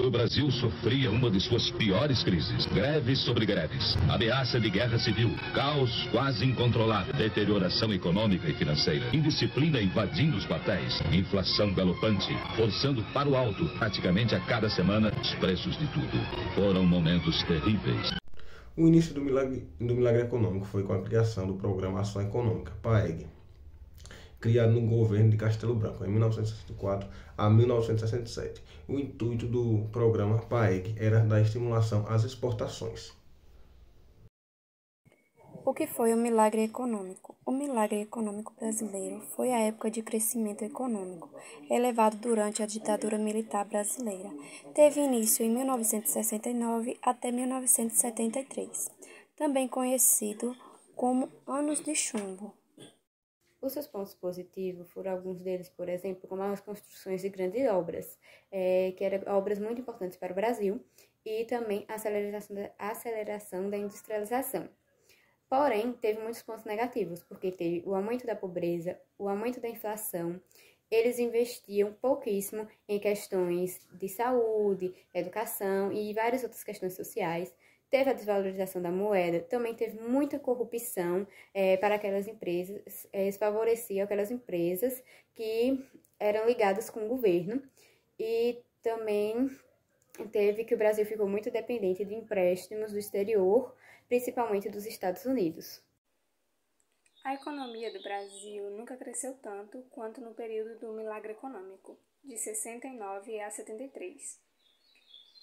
O Brasil sofria uma de suas piores crises. Greves sobre greves, ameaça de guerra civil, caos quase incontrolável, deterioração econômica e financeira, indisciplina invadindo os quartéis, inflação galopante, forçando para o alto, praticamente a cada semana, os preços de tudo. Foram momentos terríveis. O início do milagre econômico foi com a criação do Programa Ação Econômica, PAEG, criado no governo de Castelo Branco, em 1964 a 1967. O intuito do programa PAEG era dar estimulação às exportações. O que foi o milagre econômico? O milagre econômico brasileiro foi a época de crescimento econômico, elevado durante a ditadura militar brasileira. Teve início em 1969 até 1973, também conhecido como Anos de Chumbo. Os seus pontos positivos foram alguns deles, por exemplo, como as construções de grandes obras, que eram obras muito importantes para o Brasil, e também a aceleração da industrialização. Porém, teve muitos pontos negativos, porque teve o aumento da pobreza, o aumento da inflação. Eles investiam pouquíssimo em questões de saúde, educação e várias outras questões sociais. Teve a desvalorização da moeda, também teve muita corrupção para aquelas empresas, favorecia aquelas empresas que eram ligadas com o governo. E também teve que o Brasil ficou muito dependente de empréstimos do exterior, principalmente dos Estados Unidos. A economia do Brasil nunca cresceu tanto quanto no período do milagre econômico, de 69 a 73.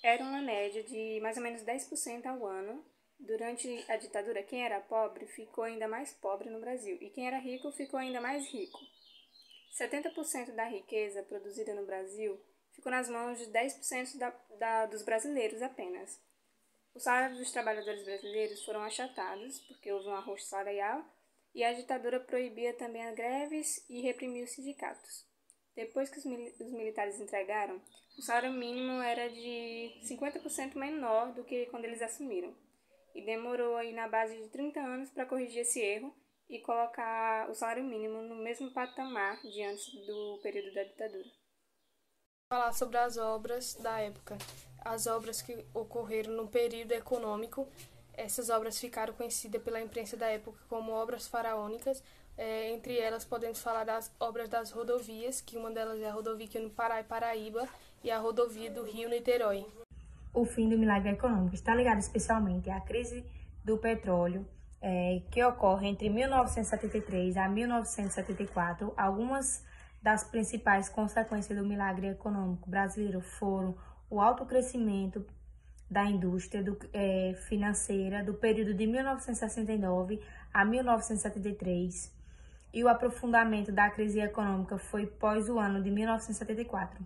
Era uma média de mais ou menos 10% ao ano. Durante a ditadura, quem era pobre ficou ainda mais pobre no Brasil, e quem era rico ficou ainda mais rico. 70% da riqueza produzida no Brasil ficou nas mãos de 10% dos brasileiros apenas. Os salários dos trabalhadores brasileiros foram achatados, porque houve um arrocho salarial, e a ditadura proibia também as greves e reprimia os sindicatos. Depois que os militares entregaram, o salário mínimo era de 50% menor do que quando eles assumiram. E demorou aí na base de 30 anos para corrigir esse erro e colocar o salário mínimo no mesmo patamar de antes do período da ditadura. Falar sobre as obras da época. As obras que ocorreram no período econômico, essas obras ficaram conhecidas pela imprensa da época como obras faraônicas. Entre elas podemos falar das obras das rodovias, que uma delas é a rodovia que une Pará e Paraíba, e a rodovia do Rio-Niterói. O fim do milagre econômico está ligado especialmente à crise do petróleo, que ocorre entre 1973 a 1974. Algumas das principais consequências do milagre econômico brasileiro foram o alto crescimento da indústria financeira do período de 1969 a 1973, e o aprofundamento da crise econômica foi pós o ano de 1974.